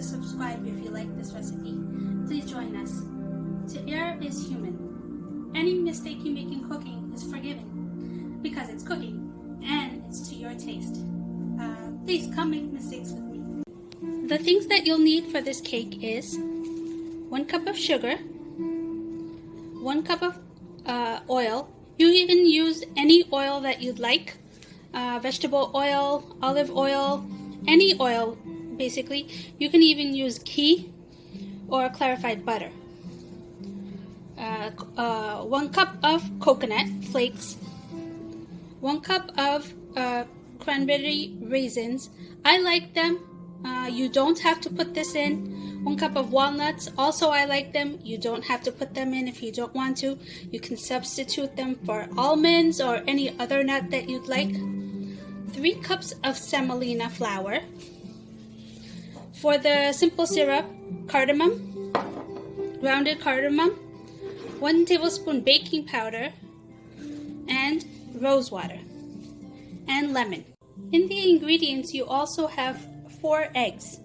to subscribe if you like this recipe. Please join us. To err is human. Any mistake you make in cooking is forgiven because it's cooking and it's to your taste. Please come make mistakes with me. The things that you'll need for this cake is 1 cup of sugar, 1 cup of oil. You can use any oil that you'd like, vegetable oil, olive oil, any oil basically. You can even use ghee or clarified butter. 1 cup of coconut flakes, 1 cup of cranberry raisins. I like them. You don't have to put this in. 1 cup of walnuts. Also, I like them. You don't have to put them in if you don't want to. You can substitute them for almonds or any other nut that you'd like. 3 cups of semolina flour. For the simple syrup, cardamom, grounded cardamom, 1 tablespoon baking powder, and rose water, and lemon. In the ingredients, you also have 4 eggs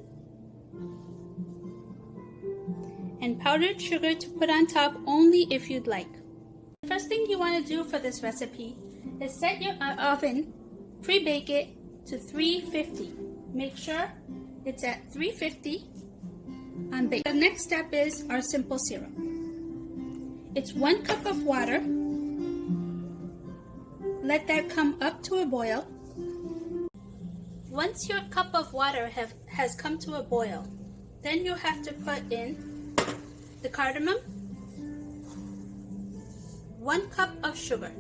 and powdered sugar to put on top only if you'd like. The first thing you want to do for this recipe is set your oven, pre-bake it to 350. Make sure it's at 350 on bake. The next step is our simple syrup. It's 1 cup of water. Let that come up to a boil. Once your cup of water has come to a boil, then you have to put in the cardamom, 1 cup of sugar,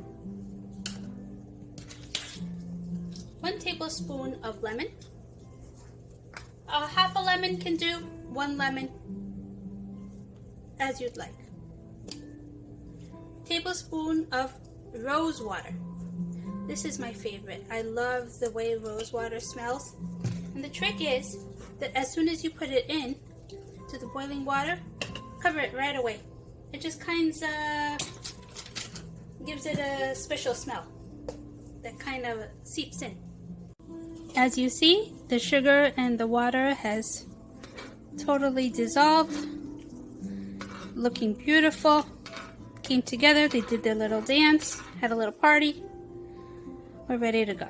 1 tablespoon of lemon. Half a lemon can do, 1 lemon, as you'd like. Tablespoon of rose water. This is my favorite. I love the way rose water smells. And the trick is that as soon as you put it in to the boiling water, cover it right away. It just kind of gives it a special smell that kind of seeps in. As you see, the sugar and the water has totally dissolved. Looking beautiful. Came together, they did their little dance, had a little party. We're ready to go.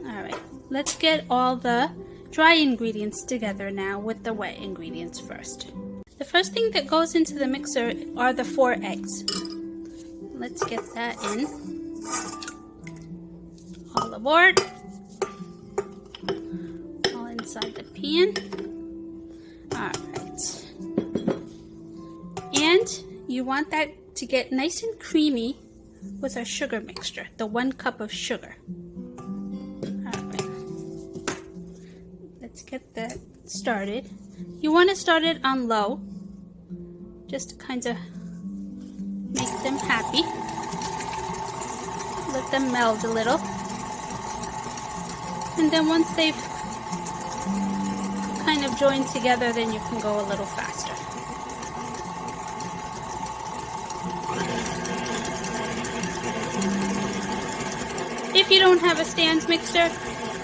Alright, let's get all the dry ingredients together now with the wet ingredients first. The first thing that goes into the mixer are the 4 eggs. Let's get that in. All aboard. All inside the pan. Alright. And you want that to get nice and creamy with our sugar mixture, the 1 cup of sugar. Alright. Let's get that started. You want to start it on low, just to kind of make them happy. Let them meld a little. And then once they've kind of joined together, then you can go a little faster. If you don't have a stand mixer,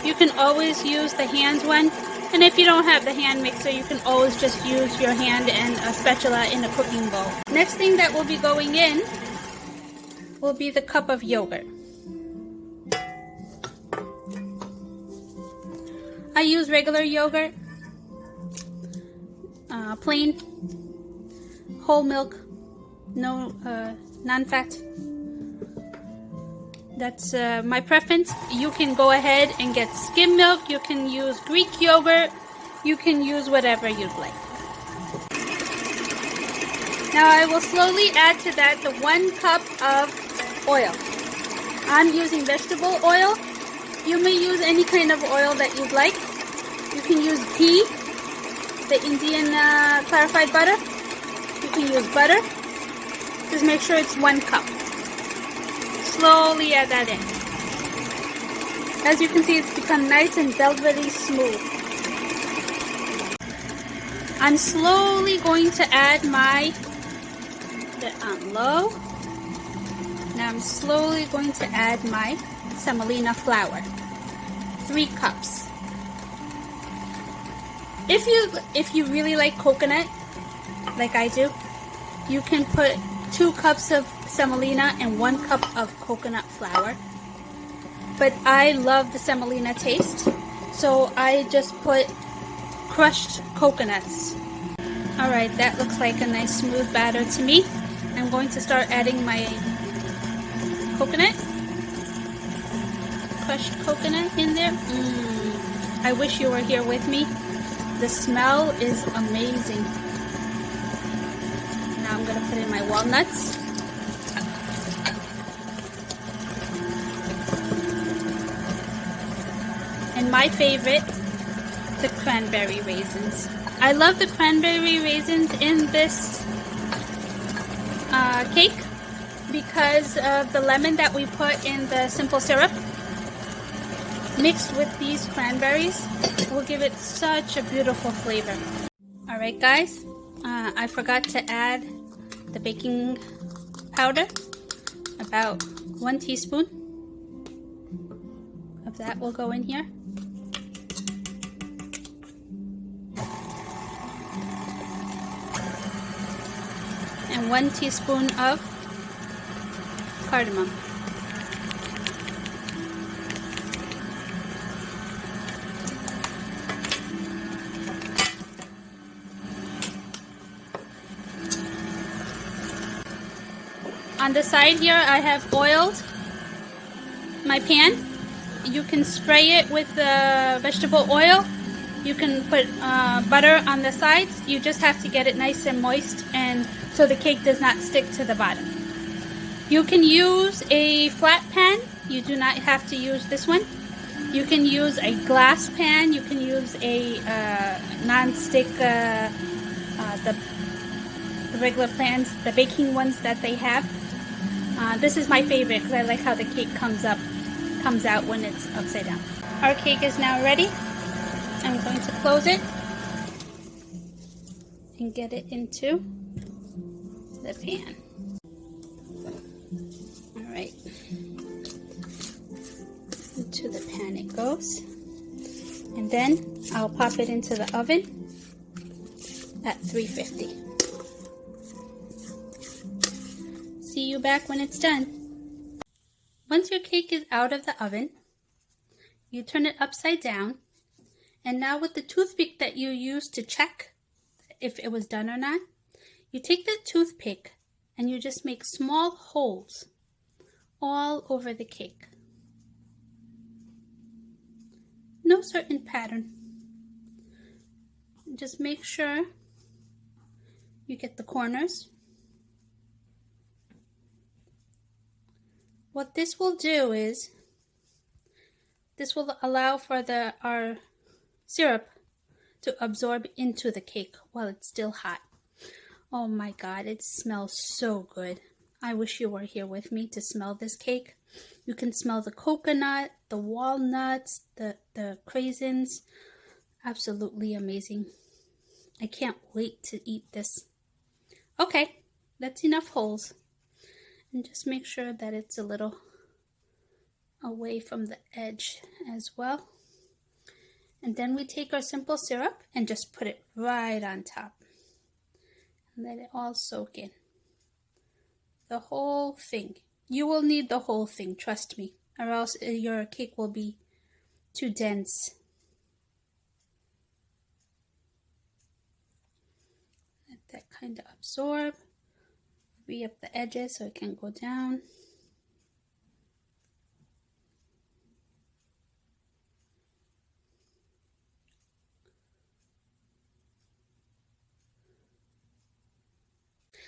you can always use the hand one. And if you don't have the hand mixer, you can always just use your hand and a spatula in a cooking bowl. Next thing that will be going in will be the cup of yogurt. I use regular yogurt, plain, whole milk, no non-fat. That's my preference. You can go ahead and get skim milk. You can use Greek yogurt. You can use whatever you'd like. Now I will slowly add to that the 1 cup of oil. I'm using vegetable oil. You may use any kind of oil that you'd like. You can use ghee, the Indian clarified butter. You can use butter. Just make sure it's 1 cup. Slowly add that in. As you can see, it's become nice and velvety smooth. I'm slowly going to add on low. Now I'm slowly going to add my semolina flour. 3 cups. If you really like coconut, like I do, you can put 2 cups of semolina and 1 cup of coconut flour. But I love the semolina taste, so I just put crushed coconuts. Alright, that looks like a nice smooth batter to me. I'm going to start adding my coconut. Crushed coconut in there. I wish you were here with me. The smell is amazing. Now I'm going to put in my walnuts. And my favorite, the cranberry raisins. I love the cranberry raisins in this cake because of the lemon that we put in the simple syrup. Mixed with these cranberries will give it such a beautiful flavor. Alright guys, I forgot to add the baking powder. About 1 teaspoon of that will go in here. And 1 teaspoon of cardamom. On the side here, I have oiled my pan. You can spray it with vegetable oil. You can put butter on the sides. You just have to get it nice and moist, and so the cake does not stick to the bottom. You can use a flat pan. You do not have to use this one. You can use a glass pan. You can use a non-stick, the regular pans, the baking ones that they have. This is my favorite because I like how the cake comes out when it's upside down. Our cake is now ready. I'm going to close it and get it into the pan. Alright. Into the pan it goes. And then I'll pop it into the oven at 350. See you back when it's done. Once your cake is out of the oven, you turn it upside down, and now with the toothpick that you used to check if it was done or not, you take the toothpick and you just make small holes all over the cake. No certain pattern. Just make sure you get the corners. What this will do is, this will allow for our syrup to absorb into the cake while it's still hot. Oh my God, it smells so good. I wish you were here with me to smell this cake. You can smell the coconut, the walnuts, the craisins. Absolutely amazing. I can't wait to eat this. Okay, that's enough holes. And just make sure that it's a little away from the edge as well. And then we take our simple syrup and just put it right on top. And let it all soak in. The whole thing. You will need the whole thing, trust me, or else your cake will be too dense. Let that kind of absorb. Free up the edges so it can go down.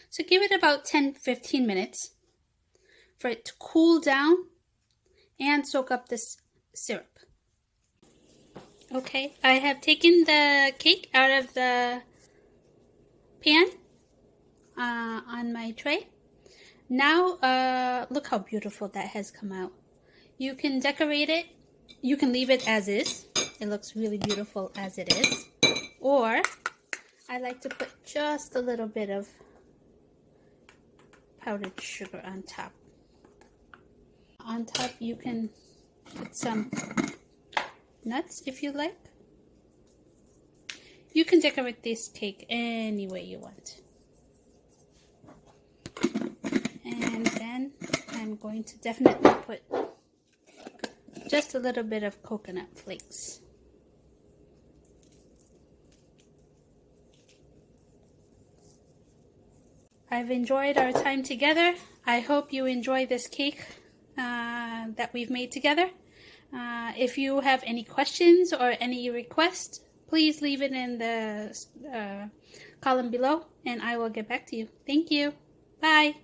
So give it about 10-15 minutes for it to cool down and soak up this syrup. Okay, I have taken the cake out of the pan on my tray. Now look how beautiful that has come out. You can decorate it. You can leave it as is. It looks really beautiful as it is. Or I like to put just a little bit of powdered sugar on top. On top you can put some nuts if you like. You can decorate this cake any way you want. And then I'm going to definitely put just a little bit of coconut flakes. I've enjoyed our time together. I hope you enjoy this cake that we've made together. If you have any questions or any requests, please leave it in the column below and I will get back to you. Thank you. Bye.